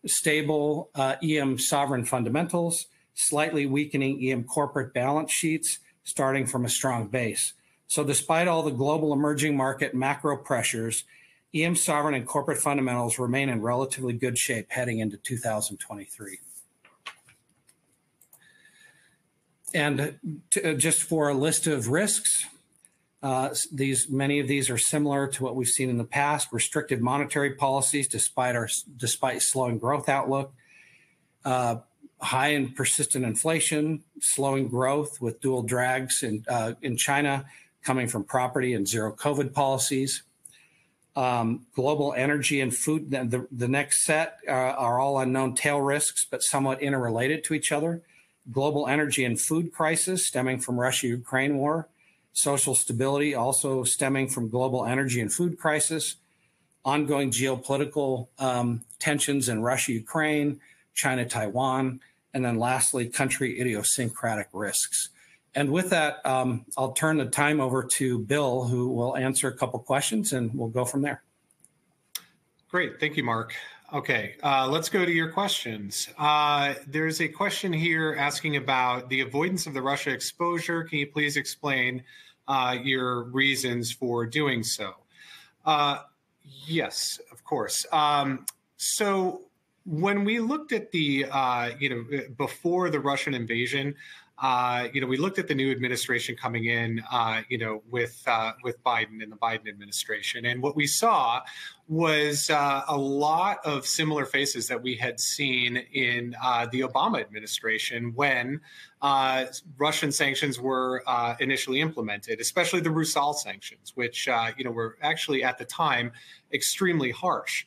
Stable EM sovereign fundamentals, slightly weakening EM corporate balance sheets starting from a strong base. So despite all the global emerging market macro pressures, EM sovereign and corporate fundamentals remain in relatively good shape heading into 2023. And just for a list of risks, many of these are similar to what we've seen in the past: restrictive monetary policies despite slowing growth outlook, high and persistent inflation, slowing growth with dual drags in China coming from property and zero COVID policies. Global energy and food, the next set are all unknown tail risks, but somewhat interrelated to each other. Global energy and food crisis stemming from Russia-Ukraine war. Social stability also stemming from global energy and food crisis. Ongoing geopolitical tensions in Russia-Ukraine, China-Taiwan, and then lastly, country idiosyncratic risks. And with that, I'll turn the time over to Bill, who will answer a couple questions, and we'll go from there. Great. Thank you, Mark. Okay, let's go to your questions. There's a question here asking about the avoidance of the Russia exposure. Can you please explain your reasons for doing so? Yes, of course. So when we looked at the, before the Russian invasion, we looked at the new administration coming in, with Biden and the Biden administration. And what we saw was a lot of similar faces that we had seen in the Obama administration when Russian sanctions were initially implemented, especially the Rusal sanctions, which, were actually at the time extremely harsh.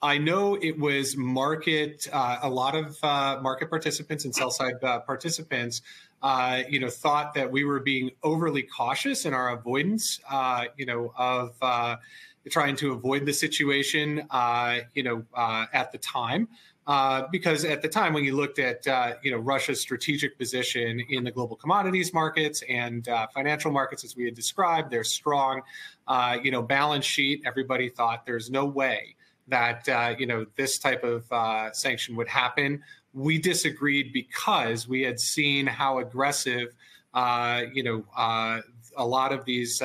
I know it was a lot of market participants and sell-side participants, thought that we were being overly cautious in our avoidance, of trying to avoid the situation, at the time. Because at the time, when you looked at Russia's strategic position in the global commodities markets and financial markets, as we had described, their strong, balance sheet, everybody thought there's no way that this type of sanction would happen. We disagreed because we had seen how aggressive, a lot of these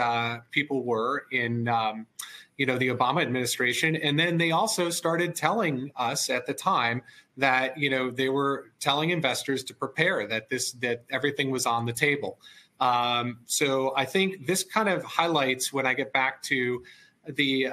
people were in. The Obama administration. And then they also started telling us at the time that, they were telling investors to prepare, that everything was on the table. So I think this kind of highlights, when I get back to the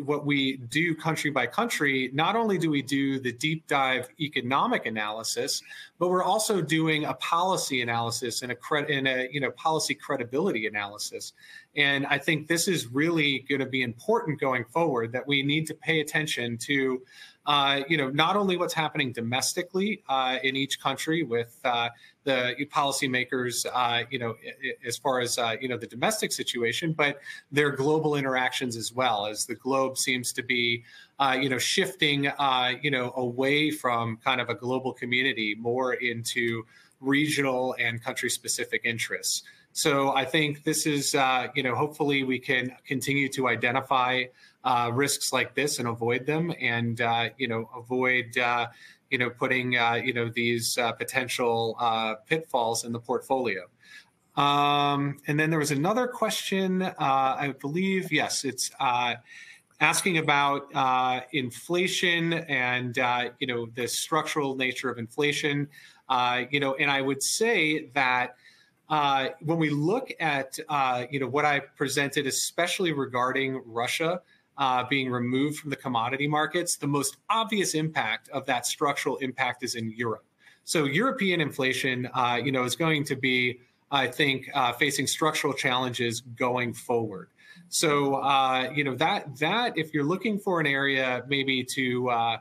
what we do country by country, not only do we do the deep dive economic analysis, but we're also doing a policy analysis and a policy credibility analysis. And I think this is really going to be important going forward, that we need to pay attention to, not only what's happening domestically in each country with the policymakers, as far as, the domestic situation, but their global interactions as well, as the globe seems to be, shifting, away from kind of a global community more into regional and country-specific interests. So I think this is, hopefully we can continue to identify risks like this and avoid them, and, avoid, putting, these potential pitfalls in the portfolio. And then there was another question, I believe, yes, it's asking about inflation and, the structural nature of inflation. And I would say that when we look at, what I presented, especially regarding Russia being removed from the commodity markets, the most obvious impact of that structural impact is in Europe. So European inflation, is going to be, I think, facing structural challenges going forward. So, that if you're looking for an area maybe to,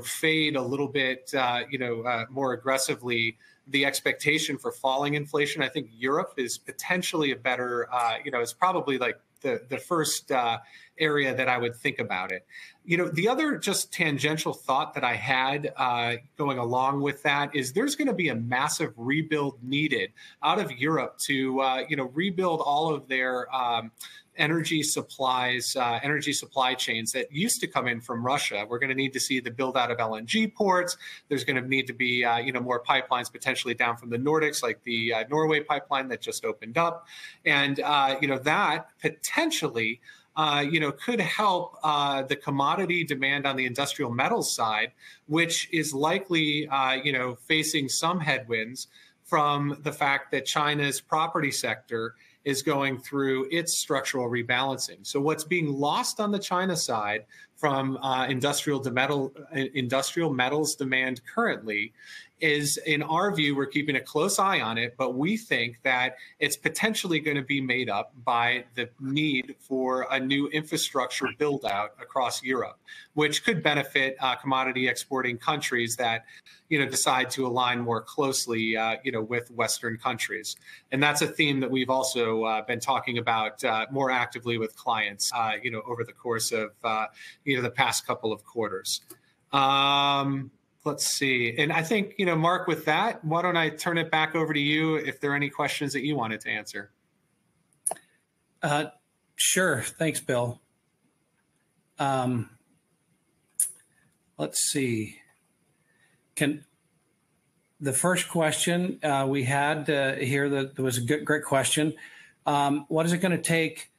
fade a little bit, more aggressively the expectation for falling inflation, I think Europe is potentially a better, it's probably like the first area that I would think about it. The other just tangential thought that I had going along with that is there's going to be a massive rebuild needed out of Europe to, rebuild all of their energy supplies, energy supply chains that used to come in from Russia. We're going to need to see the build out of LNG ports. There's going to need to be, more pipelines potentially down from the Nordics, like the Norway pipeline that just opened up. And, that potentially, could help the commodity demand on the industrial metals side, which is likely, facing some headwinds from the fact that China's property sector is going through its structural rebalancing. So what's being lost on the China side from industrial metals demand currently is, in our view, we're keeping a close eye on it, but we think that it's potentially going to be made up by the need for a new infrastructure build out across Europe, which could benefit commodity exporting countries that, decide to align more closely, with Western countries. And that's a theme that we've also been talking about more actively with clients, over the course of, the past couple of quarters. Let's see. And I think, Mark, with that, why don't I turn it back over to you if there are any questions that you wanted to answer? Sure. Thanks, Bill. Let's see. The first question we had here, that was a great question. What is it going to take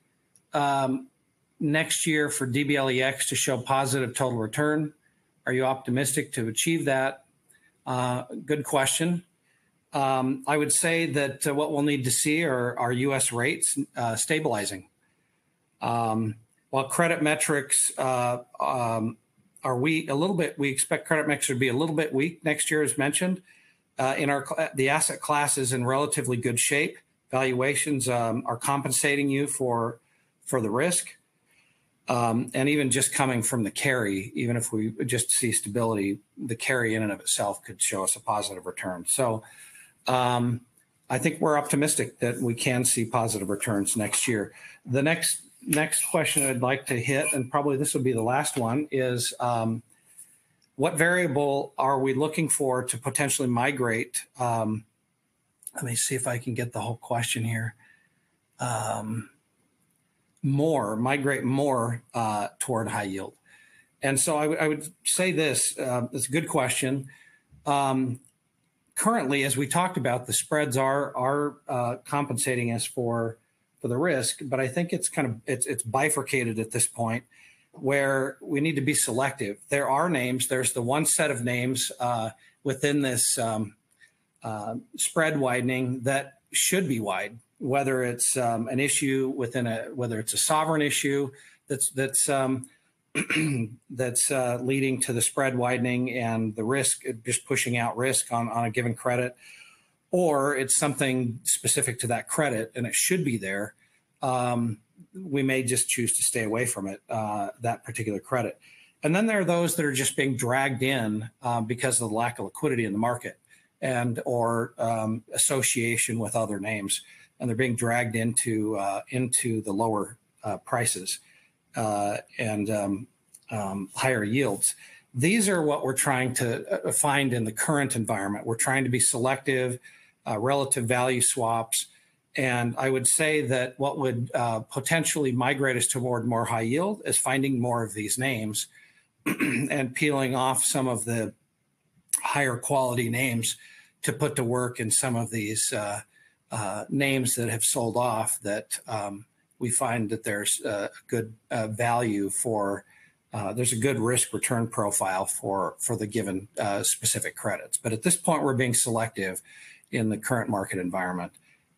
next year for DBLEX to show positive total return? Are you optimistic to achieve that? Good question. I would say that what we'll need to see are U.S. rates stabilizing. While credit metrics are weak, we expect credit metrics to be a little bit weak next year, as mentioned. The asset class is in relatively good shape. Valuations are compensating you for the risk. And even just coming from the carry, even if we just see stability, the carry in and of itself could show us a positive return. So I think we're optimistic that we can see positive returns next year. The next next question I'd like to hit, and probably this will be the last one, is what variable are we looking for to potentially migrate? Let me see if I can get the whole question here. Migrate more toward high yield. And so I would say this, it's a good question. Currently, as we talked about, the spreads are compensating us for the risk, but I think it's bifurcated at this point, where we need to be selective. There are names. There's the one set of names within this spread widening that should be wide, whether it's an issue whether it's a sovereign issue that's leading to the spread widening and the risk, just pushing out risk on a given credit, or it's something specific to that credit and it should be there. We may just choose to stay away from it, that particular credit. And then there are those that are just being dragged in because of the lack of liquidity in the market or association with other names, and they're being dragged into the lower prices and higher yields. These are what we're trying to find in the current environment. We're trying to be selective, relative value swaps. And I would say that what would potentially migrate us toward more high yield is finding more of these names and peeling off some of the higher quality names to put to work in some of these names that have sold off that we find that there's a good value for, there's a good risk return profile for the given specific credits. But at this point, we're being selective in the current market environment.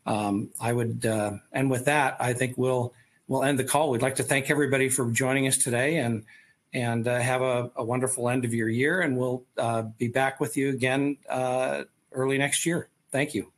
I would, and with that, I think we'll end the call. We'd like to thank everybody for joining us today, and have a wonderful end of your year. And we'll be back with you again early next year. Thank you.